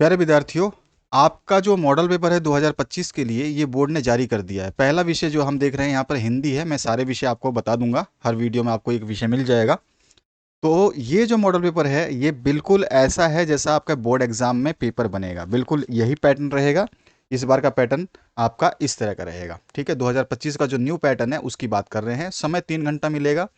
प्यारे विद्यार्थियों, आपका जो मॉडल पेपर है 2025 के लिए ये बोर्ड ने जारी कर दिया है। पहला विषय जो हम देख रहे हैं यहाँ पर हिंदी है। मैं सारे विषय आपको बता दूंगा, हर वीडियो में आपको एक विषय मिल जाएगा। तो ये जो मॉडल पेपर है ये बिल्कुल ऐसा है जैसा आपका बोर्ड एग्जाम में पेपर बनेगा, बिल्कुल यही पैटर्न रहेगा। इस बार का पैटर्न आपका इस तरह का रहेगा। ठीक है, 2025 का जो न्यू पैटर्न है उसकी बात कर रहे हैं। समय 3 घंटा मिलेगा।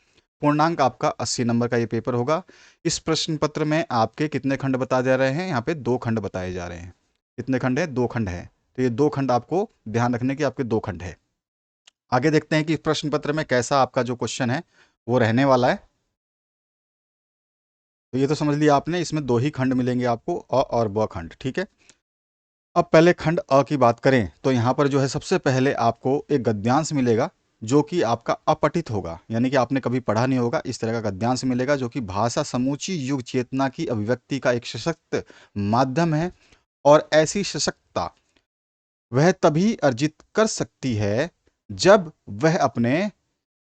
पूर्णांक आपका 80 नंबर का ये पेपर होगा। इस प्रश्न पत्र में आपके कितने खंड बताए जा रहे हैं? यहाँ पे 2 खंड बताए जा रहे हैं। कितने खंड है? 2 खंड है। तो ये 2 खंड आपको ध्यान रखने की, आपके 2 खंड है। आगे देखते हैं कि इस प्रश्न पत्र में कैसा आपका जो क्वेश्चन है वो रहने वाला है। तो ये तो समझ लिया आपने, इसमें 2 ही खंड मिलेंगे आपको, अ और ब खंड। ठीक है, अब पहले खंड अ की बात करें तो यहाँ पर जो है सबसे पहले आपको एक गद्यांश मिलेगा जो कि आपका अपठित होगा, यानी कि आपने कभी पढ़ा नहीं होगा। इस तरह का गद्यांश मिलेगा जो कि भाषा समूची युग चेतना की अभिव्यक्ति का एक सशक्त माध्यम है। और ऐसी सशक्तता वह तभी अर्जित कर सकती है जब वह अपने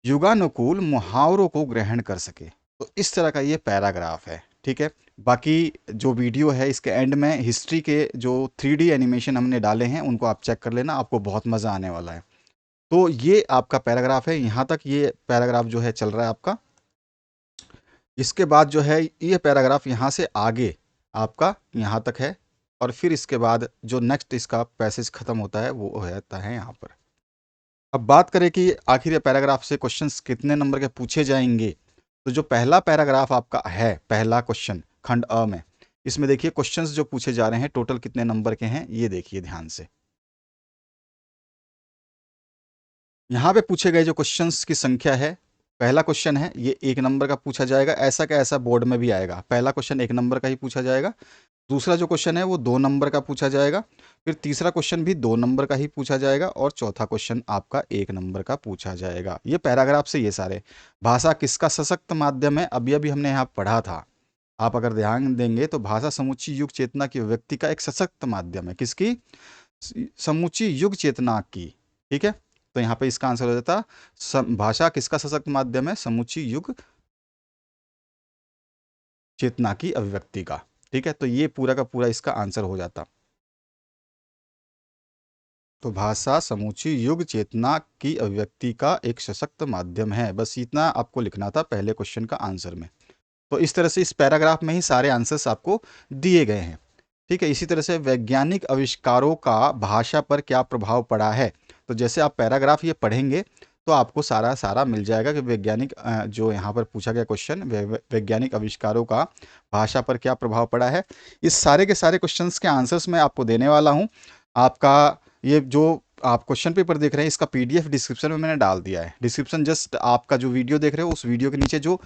युगानुकूल मुहावरों को ग्रहण कर सके। तो इस तरह का ये पैराग्राफ है। ठीक है, बाकी जो वीडियो है इसके एंड में हिस्ट्री के जो 3D एनिमेशन हमने डाले हैं उनको आप चेक कर लेना, आपको बहुत मज़ा आने वाला है। तो ये आपका पैराग्राफ है, यहाँ तक ये पैराग्राफ जो है चल रहा है आपका। इसके बाद जो है ये पैराग्राफ यहाँ से आगे आपका यहाँ तक है। और फिर इसके बाद जो नेक्स्ट इसका पैसेज खत्म होता है वो होता है यहाँ पर। अब बात करें कि आखिर ये पैराग्राफ से क्वेश्चंस कितने नंबर के पूछे जाएंगे। तो जो पहला पैराग्राफ आपका है, पहला क्वेश्चन खंड अ में, इसमें देखिए क्वेश्चंस जो पूछे जा रहे हैं टोटल कितने नंबर के हैं ये देखिए ध्यान से। यहाँ पे पूछे गए जो क्वेश्चंस की संख्या है, पहला क्वेश्चन है ये 1 नंबर का पूछा जाएगा। ऐसा का ऐसा बोर्ड में भी आएगा, पहला क्वेश्चन 1 नंबर का ही पूछा जाएगा। दूसरा जो क्वेश्चन है वो 2 नंबर का पूछा जाएगा। फिर तीसरा क्वेश्चन भी 2 नंबर का ही पूछा जाएगा। और चौथा क्वेश्चन आपका 1 नंबर का पूछा जाएगा। ये पैराग्राफ से ये सारे। भाषा किसका सशक्त माध्यम है, अभी अभी हमने यहाँ पढ़ा था। आप अगर ध्यान देंगे तो भाषा समूची युग चेतना की व्यक्ति का एक सशक्त माध्यम है। किसकी? समूची युग चेतना की। ठीक है, तो यहाँ पे इसका आंसर हो जाता भाषा किसका सशक्त माध्यम है? समूची युग चेतना की अभिव्यक्ति का। ठीक है, तो ये पूरा का पूरा इसका आंसर हो जाता। तो भाषा समूची युग चेतना की अभिव्यक्ति का एक सशक्त माध्यम है। बस इतना आपको लिखना था पहले क्वेश्चन का आंसर में। तो इस तरह से इस पैराग्राफ में ही सारे आंसर्स आपको दिए गए हैं। ठीक है, इसी तरह से वैज्ञानिक आविष्कारों का भाषा पर क्या प्रभाव पड़ा है। तो जैसे आप पैराग्राफ ये पढ़ेंगे तो आपको सारा सारा मिल जाएगा कि वैज्ञानिक जो यहाँ पर पूछा गया क्वेश्चन, वैज्ञानिक आविष्कारों का भाषा पर क्या प्रभाव पड़ा है। इस सारे के सारे क्वेश्चंस के आंसर्स मैं आपको देने वाला हूँ। आपका ये जो आप क्वेश्चन पेपर देख रहे हैं इसका PDF डिस्क्रिप्शन में मैंने डाल दिया है। डिस्क्रिप्शन जस्ट आपका जो वीडियो देख रहे हो उस वीडियो के नीचे जो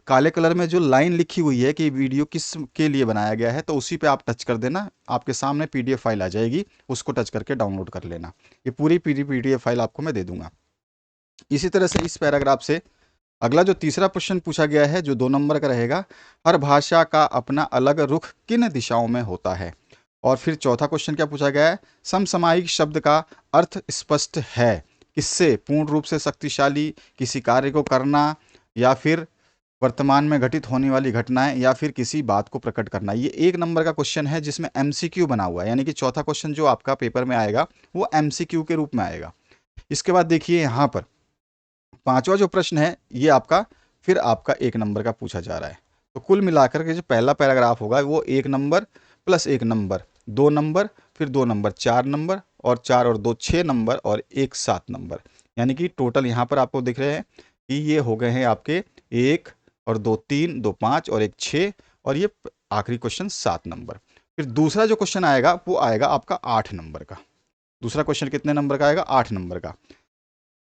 काले कलर में जो लाइन लिखी हुई है कि वीडियो किस के लिए बनाया गया है, तो उसी पे आप टच कर देना। आपके सामने PDF फाइल आ जाएगी, उसको टच करके डाउनलोड कर लेना। ये पूरी PDF फाइल आपको मैं दे दूंगा। इसी तरह से इस पैराग्राफ से अगला जो तीसरा प्रश्न पूछा गया है जो 2 नंबर का रहेगा, हर भाषा का अपना अलग रुख किन दिशाओं में होता है। और फिर चौथा क्वेश्चन क्या पूछा गया है? समसामयिक शब्द का अर्थ स्पष्ट है किससे? पूर्ण रूप से शक्तिशाली, किसी कार्य को करना, या फिर वर्तमान में घटित होने वाली घटनाएं, या फिर किसी बात को प्रकट करना। ये 1 नंबर का क्वेश्चन है जिसमें MCQ बना हुआ है, यानी कि चौथा क्वेश्चन जो आपका पेपर में आएगा वो MCQ के रूप में आएगा। इसके बाद देखिए यहाँ पर पांचवा जो प्रश्न है ये आपका फिर आपका 1 नंबर का पूछा जा रहा है। तो कुल मिलाकर के जो पहला पैराग्राफ होगा वो 1 नंबर प्लस 1 नंबर, 2 नंबर, फिर 2 नंबर 4 नंबर, और 4 और 2 6 नंबर, और 1 7 नंबर। यानी कि टोटल यहाँ पर आपको दिख रहे हैं कि ये हो गए हैं आपके 1 और 2 3, 2 5 और 1 6, और ये आखिरी क्वेश्चन 7 नंबर। फिर दूसरा जो क्वेश्चन आएगा वो आएगा आपका 8 नंबर का। दूसरा क्वेश्चन कितने नंबर का आएगा? 8 नंबर का,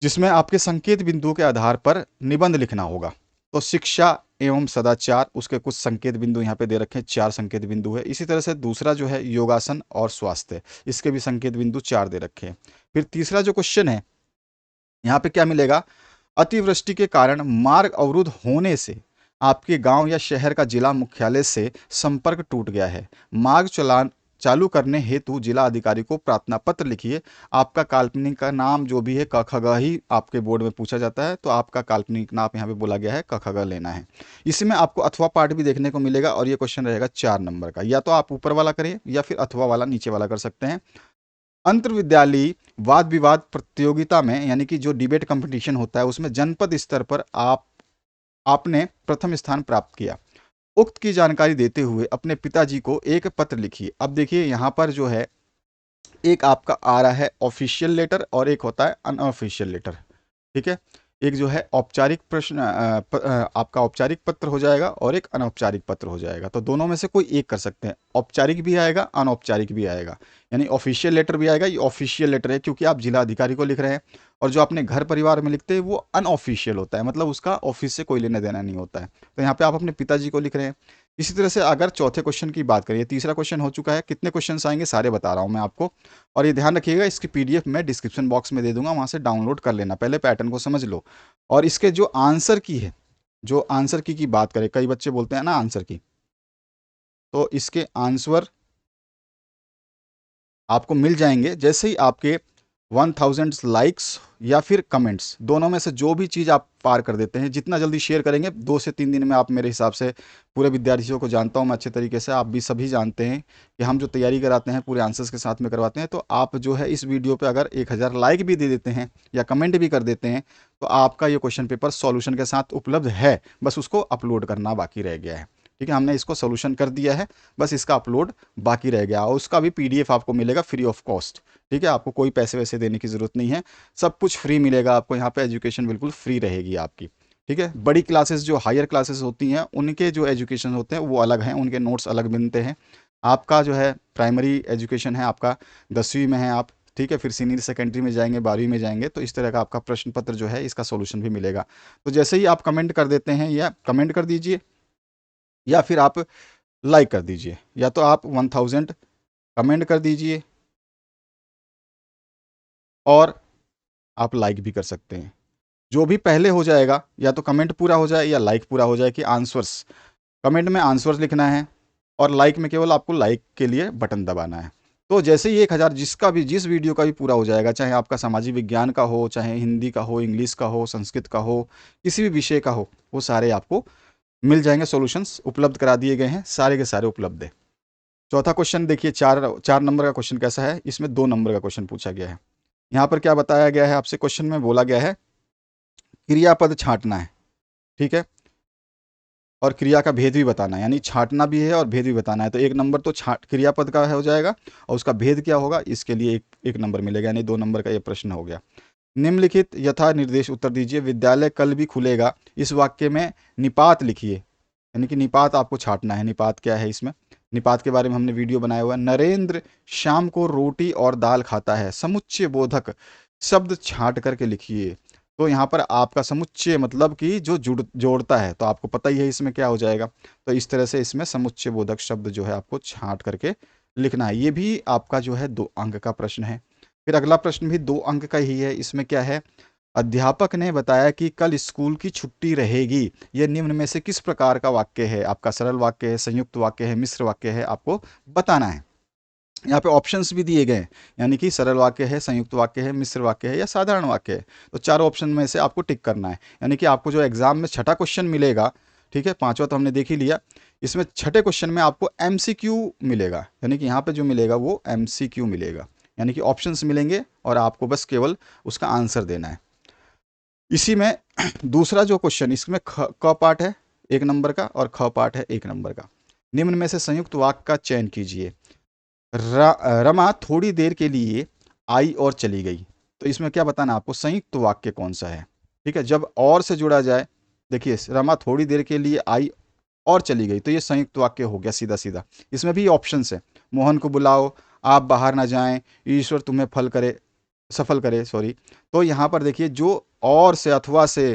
जिसमें आपके संकेत बिंदुओं के आधार पर निबंध लिखना होगा। तो शिक्षा एवं सदाचार, उसके कुछ संकेत बिंदु यहाँ पे दे रखे हैं, 4 संकेत बिंदु है। इसी तरह से दूसरा जो है योगासन और स्वास्थ्य, इसके भी संकेत बिंदु 4 दे रखे हैं। फिर तीसरा जो क्वेश्चन है यहाँ पे क्या मिलेगा? अतिवृष्टि के कारण मार्ग अवरुद्ध होने से आपके गांव या शहर का जिला मुख्यालय से संपर्क टूट गया है। चालू करने हेतु जिला अधिकारी को प्रार्थना पत्र लिखिए। आपका काल्पनिक का नाम जो भी है क ख ग ही आपके बोर्ड में पूछा जाता है, तो आपका काल्पनिक नाम यहाँ पे बोला गया है क ख ग लेना है। इसमें आपको अथवा पार्ट भी देखने को मिलेगा और ये क्वेश्चन रहेगा 4 नंबर का। या तो आप ऊपर वाला करें या फिर अथवा वाला नीचे वाला कर सकते हैं। अंतर विद्यालयी वाद विवाद प्रतियोगिता में, यानी कि जो डिबेट कंपटीशन होता है उसमें जनपद स्तर पर आपने प्रथम स्थान प्राप्त किया। उक्त की जानकारी देते हुए अपने पिताजी को एक पत्र लिखिए। अब देखिए यहाँ पर जो है एक आपका आ रहा है ऑफिशियल लेटर और एक होता है अनऑफिशियल लेटर। ठीक है, एक जो है औपचारिक प्रश्न आपका औपचारिक पत्र हो जाएगा और एक अनौपचारिक पत्र हो जाएगा। तो दोनों में से कोई एक कर सकते हैं, औपचारिक भी आएगा अनौपचारिक भी आएगा। यानी ऑफिशियल लेटर भी आएगा, ये ऑफिशियल लेटर है क्योंकि आप जिला अधिकारी को लिख रहे हैं। और जो अपने घर परिवार में लिखते हैं वो अनऑफिशियल होता है, मतलब उसका ऑफिस से कोई लेना देना नहीं होता है। तो यहाँ पे आप अपने पिताजी को लिख रहे हैं। इसी तरह से अगर चौथे क्वेश्चन की बात करें, तीसरा क्वेश्चन हो चुका है। कितने क्वेश्चन आएंगे सारे बता रहा हूँ मैं आपको। और ये ध्यान रखिएगा, इसकी पीडीएफ मैं डिस्क्रिप्शन बॉक्स में दे दूंगा, वहाँ से डाउनलोड कर लेना, पहले पैटर्न को समझ लो। और इसके जो आंसर की है, जो आंसर की बात करें, कई बच्चे बोलते हैं ना आंसर की, तो इसके आंसर आपको मिल जाएंगे जैसे ही आपके 1000 लाइक्स या फिर कमेंट्स, दोनों में से जो भी चीज़ आप पार कर देते हैं। जितना जल्दी शेयर करेंगे, 2 से 3 दिन में आप, मेरे हिसाब से पूरे विद्यार्थियों को जानता हूं मैं अच्छे तरीके से, आप भी सभी जानते हैं कि हम जो तैयारी कराते हैं पूरे आंसर्स के साथ में करवाते हैं। तो आप जो है इस वीडियो पे अगर 1000 लाइक भी दे देते हैं या कमेंट भी कर देते हैं, तो आपका ये क्वेश्चन पेपर सॉल्यूशन के साथ उपलब्ध है, बस उसको अपलोड करना बाकी रह गया है। ठीक है, हमने इसको सोल्यूशन कर दिया है, बस इसका अपलोड बाकी रह गया और उसका भी पीडीएफ आपको मिलेगा फ्री ऑफ कॉस्ट। ठीक है, आपको कोई पैसे वैसे देने की ज़रूरत नहीं है, सब कुछ फ्री मिलेगा आपको। यहाँ पे एजुकेशन बिल्कुल फ्री रहेगी आपकी। ठीक है, बड़ी क्लासेस जो हायर क्लासेस होती हैं उनके जो एजुकेशन होते हैं वो अलग हैं, उनके नोट्स अलग मिलते हैं। आपका जो है प्राइमरी एजुकेशन है आपका 10वीं में है आप, ठीक है, फिर सीनियर सेकेंडरी में जाएंगे, 12वीं में जाएंगे, तो इस तरह का आपका प्रश्न पत्र जो है इसका सोल्यूशन भी मिलेगा। तो जैसे ही आप कमेंट कर देते हैं, या कमेंट कर दीजिए या फिर आप लाइक कर दीजिए, या तो आप 1000 कमेंट कर दीजिए और आप लाइक भी कर सकते हैं। जो भी पहले हो जाएगा, या तो कमेंट पूरा हो जाए या लाइक पूरा हो जाए, कि आंसर्स, कमेंट में आंसर्स लिखना है और लाइक में केवल आपको लाइक के लिए बटन दबाना है। तो जैसे ही 1000 जिसका भी, जिस वीडियो का भी पूरा हो जाएगा, चाहे आपका सामाजिक विज्ञान का हो, चाहे हिंदी का हो, इंग्लिश का हो, संस्कृत का हो, किसी भी विषय का हो, वो सारे आपको मिल जाएंगे। सॉल्यूशंस उपलब्ध करा दिए गए हैं, सारे के सारे उपलब्ध है। चौथा क्वेश्चन देखिए, 4 नंबर का क्वेश्चन कैसा है, इसमें 2 नंबर का क्वेश्चन पूछा गया है। यहाँ पर क्या बताया गया है आपसे, क्वेश्चन में बोला गया है क्रियापद छांटना है। ठीक है, और क्रिया का भेद भी बताना है, यानी छांटना भी है और भेद भी बताना है। तो 1 नंबर तो छाट क्रियापद का हो जाएगा और उसका भेद क्या होगा, इसके लिए एक नंबर मिलेगा, यानी 2 नंबर का ये प्रश्न हो गया। निम्नलिखित यथा निर्देश उत्तर दीजिए। विद्यालय कल भी खुलेगा, इस वाक्य में निपात लिखिए, यानी कि निपात आपको छांटना है। निपात क्या है, इसमें निपात के बारे में हमने वीडियो बनाया हुआ है। नरेंद्र शाम को रोटी और दाल खाता है, समुच्चय बोधक शब्द छांट करके लिखिए। तो यहाँ पर आपका समुच्चय मतलब कि जो जोड़ता है, तो आपको पता ही है इसमें क्या हो जाएगा। तो इस तरह से इसमें समुच्चय बोधक शब्द जो है आपको छांट करके लिखना है। ये भी आपका जो है 2 अंक का प्रश्न है। फिर अगला प्रश्न भी 2 अंक का ही है। इसमें क्या है, अध्यापक ने बताया कि कल स्कूल की छुट्टी रहेगी, यह निम्न में से किस प्रकार का वाक्य है। आपका सरल वाक्य है, संयुक्त वाक्य है, मिश्र वाक्य है, आपको बताना है। यहाँ पे ऑप्शंस भी दिए गए हैं, यानी कि सरल वाक्य है, संयुक्त वाक्य है, मिश्र वाक्य है या साधारण वाक्य है। तो चारों ऑप्शन में से आपको टिक करना है। यानी कि आपको जो एग्जाम में छठा क्वेश्चन मिलेगा, ठीक है, 5वां तो हमने देख ही लिया, इसमें छठे क्वेश्चन में आपको MCQ मिलेगा, यानी कि यहाँ पे जो मिलेगा वो MCQ मिलेगा, यानी कि ऑप्शंस मिलेंगे और आपको बस केवल उसका आंसर देना है। इसी में दूसरा जो क्वेश्चन, इसमें क पार्ट है 1 नंबर का और ख पार्ट है 1 नंबर का। निम्न में से संयुक्त वाक्य का चयन कीजिए। रमा थोड़ी देर के लिए आई और चली गई। तो इसमें क्या बताना आपको, संयुक्त वाक्य कौन सा है। ठीक है, जब और से जुड़ा जाए, देखिए रमा थोड़ी देर के लिए आई और चली गई, तो ये संयुक्त वाक्य हो गया सीधा सीधा। इसमें भी ऑप्शन है, मोहन को बुलाओ, आप बाहर ना जाएं, ईश्वर तुम्हें सफल करे, सॉरी। तो यहाँ पर देखिए जो और से अथवा से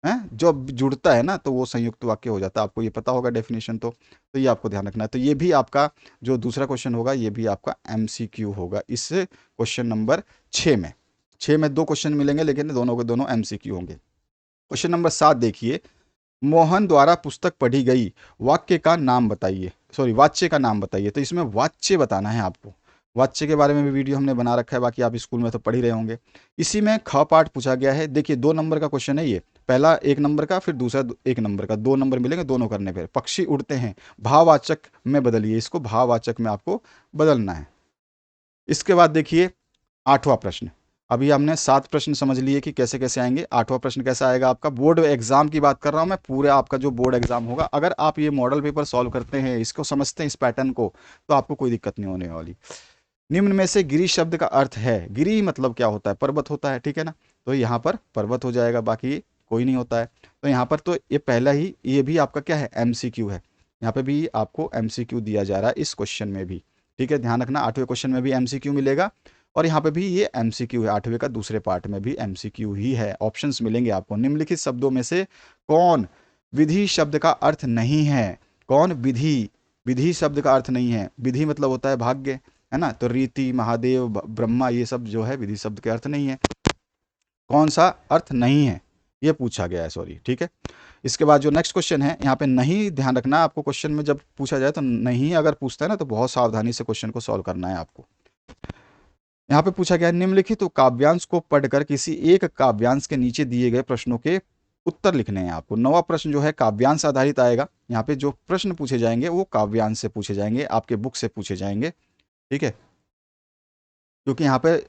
हैं जो जुड़ता है ना, तो वो संयुक्त वाक्य हो जाता है। आपको ये पता होगा डेफिनेशन, तो ये आपको ध्यान रखना है। तो ये भी आपका जो दूसरा क्वेश्चन होगा, ये भी आपका MCQ होगा इस क्वेश्चन नंबर 6 में। 6 में 2 क्वेश्चन मिलेंगे, लेकिन दोनों के दोनों MCQ होंगे। क्वेश्चन नंबर 7 देखिए, मोहन द्वारा पुस्तक पढ़ी गई वाक्य का नाम बताइए, सॉरी वाच्य का नाम बताइए। तो इसमें वाच्य बताना है आपको। वाच्य के बारे में भी वीडियो हमने बना रखा है, बाकी आप स्कूल में तो पढ़ ही रहे होंगे। इसी में ख पाठ पूछा गया है। देखिए 2 नंबर का क्वेश्चन है ये, पहला 1 नंबर का, फिर दूसरा 1 नंबर का, 2 नंबर मिलेंगे दोनों करने पर। पक्षी उड़ते हैं, भाववाचक में बदलिए, इसको भाववाचक में आपको बदलना है। इसके बाद देखिए 8वां प्रश्न। अभी हमने 7 प्रश्न समझ लिए कि कैसे कैसे आएंगे। 8वां प्रश्न कैसा आएगा आपका, बोर्ड एग्जाम की बात कर रहा हूं मैं, पूरा आपका जो बोर्ड एग्जाम होगा, अगर आप ये मॉडल पेपर सॉल्व करते हैं, इसको समझते हैं इस पैटर्न को, तो आपको कोई दिक्कत नहीं होने वाली। निम्न में से गिरी शब्द का अर्थ है, गिरी मतलब क्या होता है, पर्वत होता है, ठीक है ना। तो यहाँ पर पर्वत हो जाएगा, बाकी कोई नहीं होता है। तो यहाँ पर तो ये पहला ही, ये भी आपका क्या है, MCQ है। यहाँ पे भी आपको MCQ दिया जा रहा है इस क्वेश्चन में भी, ठीक है, ध्यान रखना। 8वें क्वेश्चन में भी MCQ मिलेगा, और यहाँ पे भी ये MCQ है। 8वें का दूसरे पार्ट में भी MCQ ही है। ऑप्शंस मिलेंगे आपको। निम्नलिखित शब्दों में से कौन विधि शब्द का अर्थ नहीं है, कौन विधि, विधि शब्द का अर्थ नहीं है। विधि मतलब होता है भाग्य, है ना। तो रीति, महादेव, ब्रह्मा, ये सब जो है विधि शब्द के अर्थ नहीं है। कौन सा अर्थ नहीं है, ये पूछा गया है, सॉरी, ठीक है। इसके बाद जो नेक्स्ट क्वेश्चन है, यहाँ पे नहीं, ध्यान रखना आपको, क्वेश्चन में जब पूछा जाए तो नहीं अगर पूछता है ना, तो बहुत सावधानी से क्वेश्चन को सॉल्व करना है आपको। यहाँ पे पूछा गया है, निम्नलिखित तो काव्यांश को पढ़कर किसी एक काव्यांश के नीचे दिए गए प्रश्नों के उत्तर लिखने हैं आपको। 9वां प्रश्न जो है काव्यांश आधारित आएगा। यहाँ पे जो प्रश्न पूछे जाएंगे वो काव्यांश से पूछे जाएंगे, आपके बुक से पूछे जाएंगे, ठीक है। क्योंकि यहाँ पे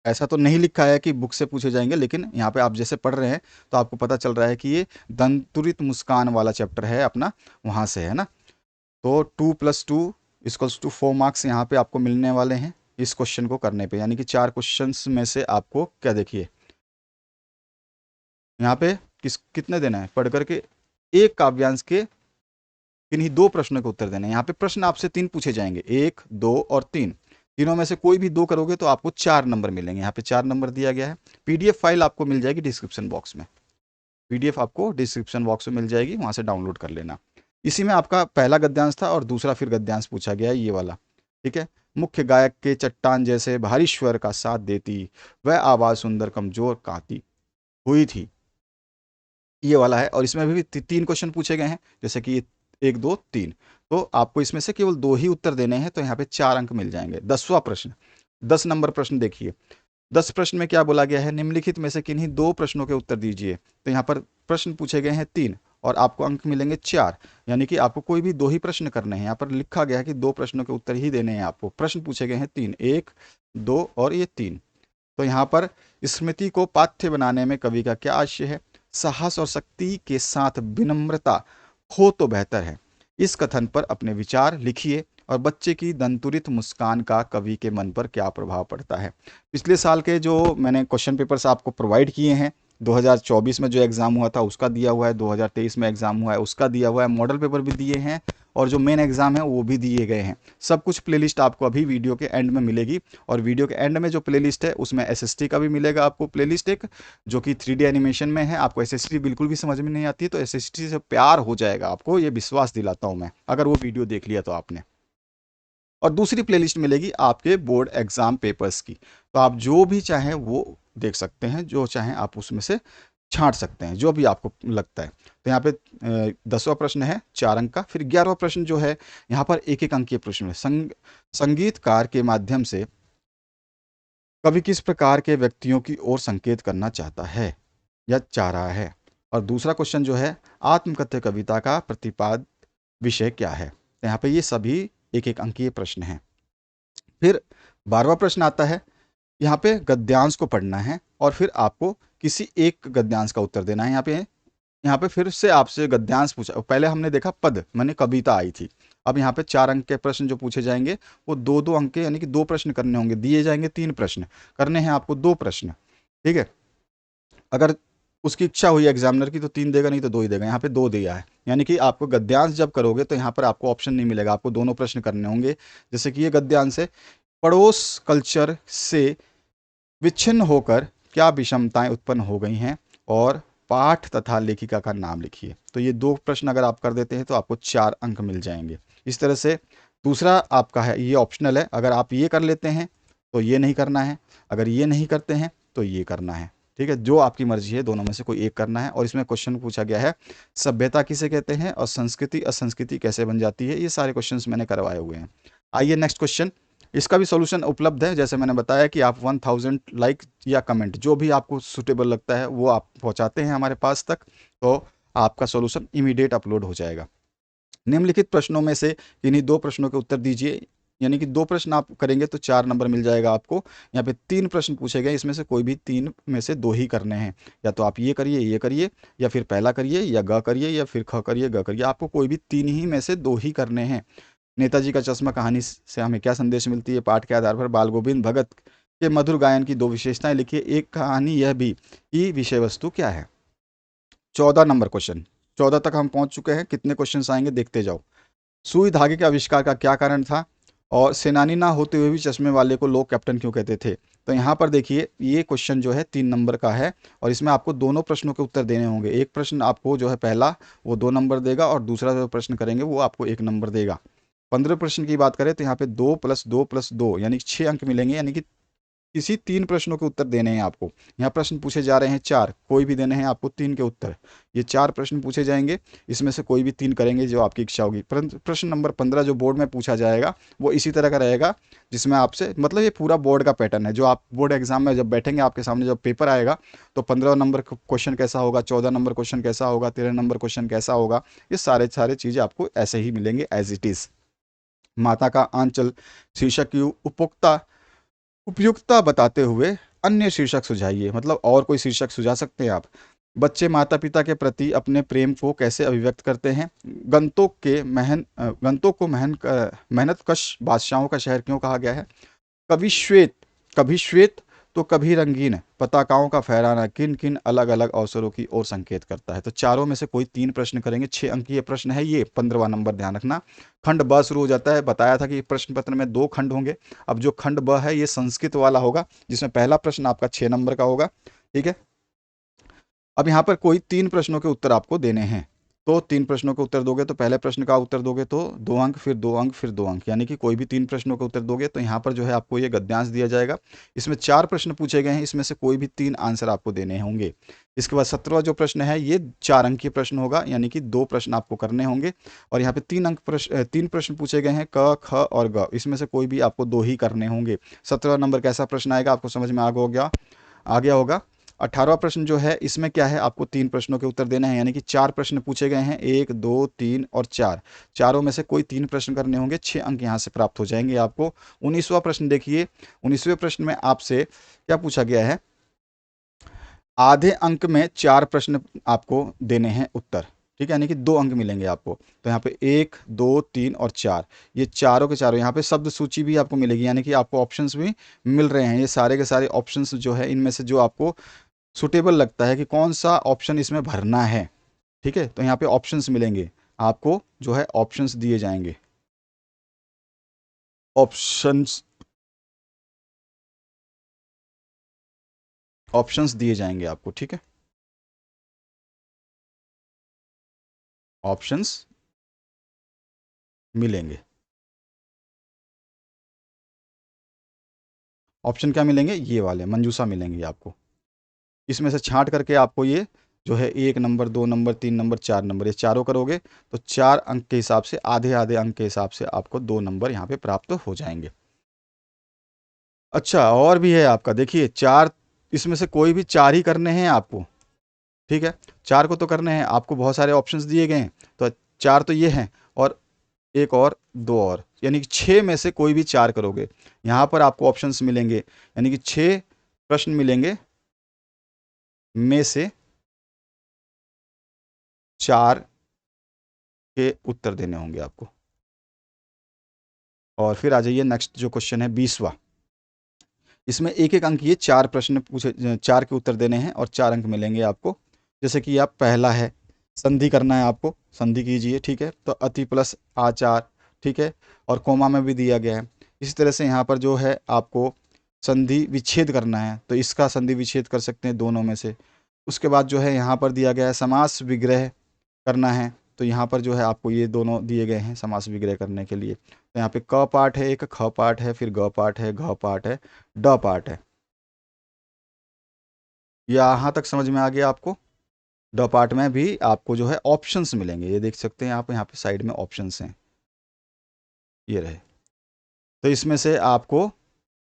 ऐसा तो नहीं लिखा है कि बुक से पूछे जाएंगे, लेकिन यहाँ पे आप जैसे पढ़ रहे हैं तो आपको पता चल रहा है कि ये दंतुरित मुस्कान वाला चैप्टर है अपना, वहाँ से है ना। तो 2+2 = 4 मार्क्स यहाँ पे आपको मिलने वाले हैं इस क्वेश्चन को करने पे। यानी कि 4 क्वेश्चंस में से आपको क्या, देखिए यहाँ पे कितने देना है, पढ़ करके एक काव्यांश के किन्हीं 2 प्रश्नों के उत्तर देने हैं। यहाँ पे प्रश्न आपसे 3 पूछे जाएंगे, 1, 2 और 3। तीनों में से कोई भी 2 करोगे तो आपको 4 नंबर मिलेंगे। यहाँ पे 4 नंबर दिया गया है। PDF फाइल आपको मिल जाएगी डिस्क्रिप्शन बॉक्स में। PDF आपको डिस्क्रिप्शन बॉक्स में मिल जाएगी, वहाँ से डाउनलोड कर लेना। इसी में आपका पहला गद्यांश था और दूसरा फिर गद्यांश पूछा गया है, ये वाला, ठीक है। मुख्य गायक के चट्टान जैसे भारी स्वर का साथ देती, वह आवाज़ सुंदर कमजोर काती हुई थी, ये वाला है। और इसमें भी 3 क्वेश्चन पूछे गए हैं, जैसे कि 1, 2, 3। तो आपको इसमें से केवल 2 ही उत्तर देने हैं, तो यहाँ पे 4 अंक मिल जाएंगे। 10वां प्रश्न, 10 नंबर प्रश्न देखिए। 10 प्रश्न में क्या बोला गया है, निम्नलिखित में से किन्हीं 2 प्रश्नों के उत्तर दीजिए। तो यहाँ पर प्रश्न पूछे गए हैं 3 और आपको अंक मिलेंगे 4। यानी कि आपको कोई भी 2 ही प्रश्न करने हैं। यहाँ पर लिखा गया है कि 2 प्रश्नों के उत्तर ही देने हैं आपको। प्रश्न पूछे गए हैं 3, 1, 2 और ये 3। तो यहाँ पर स्मृति को पाठ्य बनाने में कवि का क्या आशय है, साहस और शक्ति के साथ विनम्रता हो तो बेहतर है। इस कथन पर अपने विचार लिखिए और बच्चे की दंतुरित मुस्कान का कवि के मन पर क्या प्रभाव पड़ता है। पिछले साल के जो मैंने क्वेश्चन पेपर्स आपको प्रोवाइड किए हैं, 2024 में जो एग्ज़ाम हुआ था उसका दिया हुआ है, 2023 में एग्ज़ाम हुआ है उसका दिया हुआ है, मॉडल पेपर भी दिए हैं और जो मेन एग्ज़ाम है वो भी दिए गए हैं। सब कुछ प्लेलिस्ट आपको अभी वीडियो के एंड में मिलेगी। और वीडियो के एंड में जो प्लेलिस्ट है उसमें SST का भी मिलेगा आपको प्लेलिस्ट एक, जो कि 3D एनिमेशन में है। आपको SST बिल्कुल भी समझ में नहीं आती है तो SST से प्यार हो जाएगा आपको, ये विश्वास दिलाता हूँ मैं, अगर वो वीडियो देख लिया तो आपने। और दूसरी प्लेलिस्ट मिलेगी आपके बोर्ड एग्जाम पेपर्स की। तो आप जो भी चाहें वो देख सकते हैं, जो चाहें आप उसमें से छांट सकते हैं, जो भी आपको लगता है। तो यहाँ पे 10वां प्रश्न है 4 अंक का। फिर 11वां प्रश्न जो है, यहाँ पर 1-1 अंक के प्रश्न है। संगीतकार के माध्यम से कवि किस प्रकार के व्यक्तियों की ओर संकेत करना चाहता है या चाह रहा है। और दूसरा क्वेश्चन जो है, आत्मकथ्य कविता का प्रतिपाद विषय क्या है। तो यहाँ पे ये सभी 1-1 अंकीय प्रश्न हैं। फिर 12वां प्रश्न आता है, यहाँ पे गद्यांश को पढ़ना है और फिर आपको किसी एक गद्यांश का उत्तर देना है। यहाँ पे फिर से आपसे गद्यांश पूछा, पहले हमने देखा पद माने कविता आई थी। अब यहाँ पे 4 अंक के प्रश्न जो पूछे जाएंगे वो 2-2 अंक के, यानी कि 2 प्रश्न करने होंगे। दिए जाएंगे 3 प्रश्न, करने हैं आपको 2 प्रश्न, ठीक है। अगर उसकी इच्छा हुई एग्जामिनर की तो 3 देगा, नहीं तो 2 ही देगा। यहाँ पे 2 दिया है, यानी कि आपको गद्यांश जब करोगे तो यहाँ पर आपको ऑप्शन नहीं मिलेगा, आपको दोनों प्रश्न करने होंगे। जैसे कि ये गद्यांश है, पड़ोस कल्चर से विच्छिन्न होकर क्या विषमताएं उत्पन्न हो गई हैं और पाठ तथा लेखिका का नाम लिखिए। तो ये 2 प्रश्न अगर आप कर देते हैं तो आपको 4 अंक मिल जाएंगे। इस तरह से दूसरा आपका है, ये ऑप्शनल है। अगर आप ये कर लेते हैं तो ये नहीं करना है, अगर ये नहीं करते हैं तो ये करना है, ठीक है, जो आपकी मर्जी है, दोनों में से कोई एक करना है। और इसमें क्वेश्चन पूछा गया है सभ्यता किसे कहते हैं और संस्कृति असंस्कृति कैसे बन जाती है। ये सारे क्वेश्चंस मैंने करवाए हुए हैं। आइए नेक्स्ट क्वेश्चन। इसका भी सॉल्यूशन उपलब्ध है, जैसे मैंने बताया कि आप 1000 लाइक या कमेंट जो भी आपको सुटेबल लगता है वो आप पहुंचाते हैं हमारे पास तक, तो आपका सॉल्यूशन इमीडिएट अपलोड हो जाएगा। निम्नलिखित प्रश्नों में से इन्हीं 2 प्रश्नों के उत्तर दीजिए। यानी कि 2 प्रश्न आप करेंगे तो 4 नंबर मिल जाएगा आपको। यहाँ पे 3 प्रश्न पूछे गए, इसमें से कोई भी 3 में से 2 ही करने हैं। या तो आप ये करिए, या फिर पहला करिए, या ग करिए, या फिर ख करिए, ग करिए। आपको कोई भी 3 ही में से 2 ही करने हैं। नेताजी का चश्मा कहानी से हमें क्या संदेश मिलती है? पाठ के आधार पर बाल गोविंद भगत के मधुर गायन की 2 विशेषताएं लिखिए। एक कहानी यह भी कि विषय वस्तु क्या है? 14 नंबर क्वेश्चन। 14 तक हम पहुंच चुके हैं। कितने क्वेश्चन आएंगे देखते जाओ। सुई धागे के आविष्कार का क्या कारण था? और सेनानी ना होते हुए भी चश्मे वाले को लोग कैप्टन क्यों कहते थे? तो यहाँ पर देखिए, ये क्वेश्चन जो है 3 नंबर का है और इसमें आपको दोनों प्रश्नों के उत्तर देने होंगे। एक प्रश्न आपको जो है पहला वो 2 नंबर देगा और दूसरा जो प्रश्न करेंगे वो आपको 1 नंबर देगा। 15 प्रश्न की बात करें तो यहाँ पे 2 + 2 + 2 यानी 6 अंक मिलेंगे। यानी कि किसी 3 प्रश्नों के उत्तर देने हैं आपको। यहाँ प्रश्न पूछे जा रहे हैं 4, कोई भी देने हैं आपको 3 के उत्तर। ये 4 प्रश्न पूछे जाएंगे, इसमें से कोई भी 3 करेंगे जो आपकी इच्छा होगी। परंतु प्रश्न नंबर 15 जो बोर्ड में पूछा जाएगा वो इसी तरह का रहेगा, जिसमें आपसे मतलब ये पूरा बोर्ड का पैटर्न है। जो आप बोर्ड एग्जाम में जब बैठेंगे आपके सामने जब पेपर आएगा तो 15 नंबर क्वेश्चन कैसा होगा, 14 नंबर क्वेश्चन कैसा होगा, 13 नंबर क्वेश्चन कैसा होगा, ये सारे सारे चीज़ें आपको ऐसे ही मिलेंगे एज इट इज़। माता का आंचल शीर्षक की उपयुक्तता बताते हुए अन्य शीर्षक सुझाइए। मतलब और कोई शीर्षक सुझा सकते हैं आप। बच्चे माता पिता के प्रति अपने प्रेम को कैसे अभिव्यक्त करते हैं? गंतोक को मेहनतकश बादशाहों का शहर क्यों कहा गया है? कभी श्वेत तो कभी रंगीन पताकाओं का फहराना किन किन अलग अलग अवसरों की ओर संकेत करता है? तो चारों में से कोई 3 प्रश्न करेंगे। 6 अंकीय प्रश्न है ये। 15वां नंबर ध्यान रखना। खंड ब शुरू हो जाता है। बताया था कि प्रश्न पत्र में 2 खंड होंगे। अब जो खंड ब है ये संस्कृत वाला होगा, जिसमें पहला प्रश्न आपका 6 नंबर का होगा। ठीक है, अब यहाँ पर कोई 3 प्रश्नों के उत्तर आपको देने हैं। तो 3 प्रश्नों के उत्तर दोगे तो पहले प्रश्न का उत्तर दोगे तो 2 अंक, फिर 2 अंक, फिर 2 अंक। यानी कि कोई भी 3 प्रश्नों के उत्तर दोगे तो यहाँ पर जो है आपको ये गद्यांश दिया जाएगा। इसमें 4 प्रश्न पूछे गए हैं, इसमें से कोई भी 3 आंसर आपको देने होंगे। इसके बाद 17वां जो प्रश्न है ये 4 अंकीय प्रश्न होगा, यानी कि 2 प्रश्न आपको करने होंगे। और यहाँ पे 3 प्रश्न पूछे गए हैं क, ख और ग। इसमें से कोई भी आपको 2 ही करने होंगे। 17वां नंबर कैसा प्रश्न आएगा आपको समझ में आ गया होगा। 18वां प्रश्न जो है इसमें क्या है, आपको 3 प्रश्नों के उत्तर देने हैं। यानी कि 4 प्रश्न पूछे गए हैं, 1, 2, 3 और 4। चारों में से कोई 3 प्रश्न करने होंगे। 6 अंक यहाँ से प्राप्त हो जाएंगे आपको। 19वां प्रश्न देखिए। 19वें प्रश्न में आपसे क्या पूछा गया है? आधे अंक में 4 प्रश्न आपको देने हैं उत्तर। ठीक है, यानी कि 2 अंक मिलेंगे आपको। तो यहाँ पे 1, 2, 3 और 4, ये चारों के चारों। यहाँ पे शब्द सूची भी आपको मिलेगी, यानी कि आपको ऑप्शंस भी मिल रहे हैं। ये सारे के सारे ऑप्शंस जो है इनमें से जो आपको सुटेबल लगता है कि कौन सा ऑप्शन इसमें भरना है। ठीक है, तो यहाँ पे ऑप्शंस मिलेंगे आपको, जो है ऑप्शंस दिए जाएंगे। ऑप्शंस ऑप्शंस दिए जाएंगे आपको। ठीक है, ऑप्शंस मिलेंगे। ऑप्शन क्या मिलेंगे? ये वाले मंजूसा मिलेंगे आपको। इसमें से छांट करके आपको ये जो है 1 नंबर, 2 नंबर, 3 नंबर, 4 नंबर, ये चारों करोगे तो 4 अंक के हिसाब से, आधे आधे अंक के हिसाब से आपको 2 नंबर यहाँ पे प्राप्त हो जाएंगे। अच्छा, और भी है आपका। देखिए 4, इसमें से कोई भी 4 ही करने हैं आपको। ठीक है, 4 को तो करने हैं आपको। बहुत सारे ऑप्शंस दिए गए हैं तो 4 तो ये हैं और एक और 2 और, यानी कि 6 में से कोई भी 4 करोगे। यहाँ पर आपको ऑप्शंस मिलेंगे, यानी कि 6 प्रश्न मिलेंगे में से 4 के उत्तर देने होंगे आपको। और फिर आ जाइए, नेक्स्ट जो क्वेश्चन है 20वां। इसमें एक एक अंक, ये 4 प्रश्न पूछे, 4 के उत्तर देने हैं और 4 अंक मिलेंगे आपको। जैसे कि आप पहला है संधि करना है आपको, संधि कीजिए। ठीक है, तो अति प्लस आचार। ठीक है, और कोमा में भी दिया गया है। इसी तरह से यहाँ पर जो है आपको संधि विच्छेद करना है, तो इसका संधि विच्छेद कर सकते हैं दोनों में से। उसके बाद जो है यहाँ पर दिया गया है समास विग्रह करना है, तो यहाँ पर जो है आपको ये दोनों दिए गए हैं समास विग्रह करने के लिए। तो यहाँ पे क पार्ट है, एक ख पार्ट है, फिर ग पार्ट है, घ पार्ट है, ड पार्ट है। यहाँ तक समझ में आ गया आपको? ड पार्ट में भी आपको जो है ऑप्शंस मिलेंगे, ये देख सकते हैं आप, यहाँ पे साइड में ऑप्शंस हैं, ये रहे। तो इसमें से आपको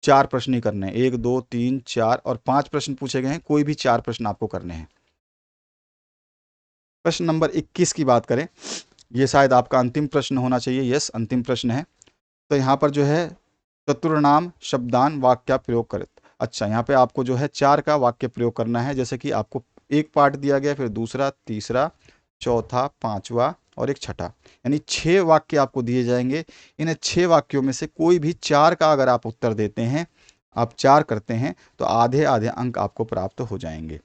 4 प्रश्न ही करने हैं, 1 2 3 4 और 5 प्रश्न पूछे गए हैं, कोई भी 4 प्रश्न आपको करने हैं। प्रश्न नंबर 21 की बात करें, ये शायद आपका अंतिम प्रश्न होना चाहिए। यस, अंतिम प्रश्न है। तो यहाँ पर जो है चतुर्नाम शब्दान वाक्य प्रयोग करें। अच्छा, यहाँ पे आपको जो है 4 का वाक्य प्रयोग करना है, जैसे कि आपको एक पार्ट दिया गया, फिर दूसरा, तीसरा, चौथा, पांचवा और एक छठा, यानी 6 वाक्य आपको दिए जाएंगे। इन 6 वाक्यों में से कोई भी 4 का अगर आप उत्तर देते हैं, आप 4 करते हैं, तो आधे आधे अंक आपको प्राप्त हो जाएंगे।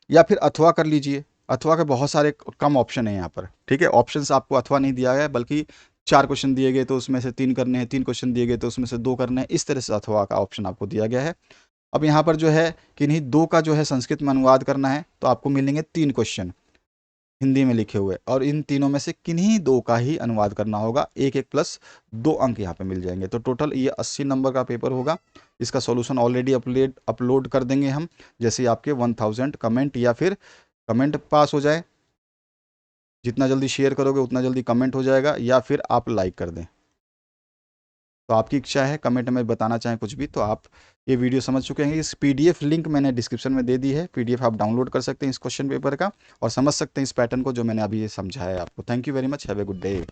या फिर अथवा कर लीजिए, अथवा के बहुत सारे कम ऑप्शन है यहाँ पर, ठीक है। ऑप्शंस आपको अथवा नहीं दिया गया है, बल्कि 4 क्वेश्चन दिए गए तो उसमें से 3 करने हैं, 3 क्वेश्चन दिए गए तो उसमें से 2 करने हैं, इस तरह से अथवा का ऑप्शन आपको दिया गया है। अब यहाँ पर जो है किन्हीं 2 का जो है संस्कृत में अनुवाद करना है, तो आपको मिलेंगे 3 क्वेश्चन हिंदी में लिखे हुए, और इन तीनों में से किन्हीं 2 का ही अनुवाद करना होगा। 1 प्लस 2 अंक यहाँ पे मिल जाएंगे, तो टोटल ये 80 नंबर का पेपर होगा। इसका सॉल्यूशन ऑलरेडी अपलोड कर देंगे हम, जैसे आपके 1000 कमेंट या फिर कमेंट पास हो जाए। जितना जल्दी शेयर करोगे उतना जल्दी कमेंट हो जाएगा, या फिर आप लाइक कर दें, तो आपकी इच्छा है। कमेंट में बताना चाहें कुछ भी, तो आप ये वीडियो समझ चुके हैं। इस पीडीएफ लिंक मैंने डिस्क्रिप्शन में दे दी है, पीडीएफ आप डाउनलोड कर सकते हैं इस क्वेश्चन पेपर का, और समझ सकते हैं इस पैटर्न को जो मैंने अभी ये समझाया है आपको। Thank you very much, have a good day.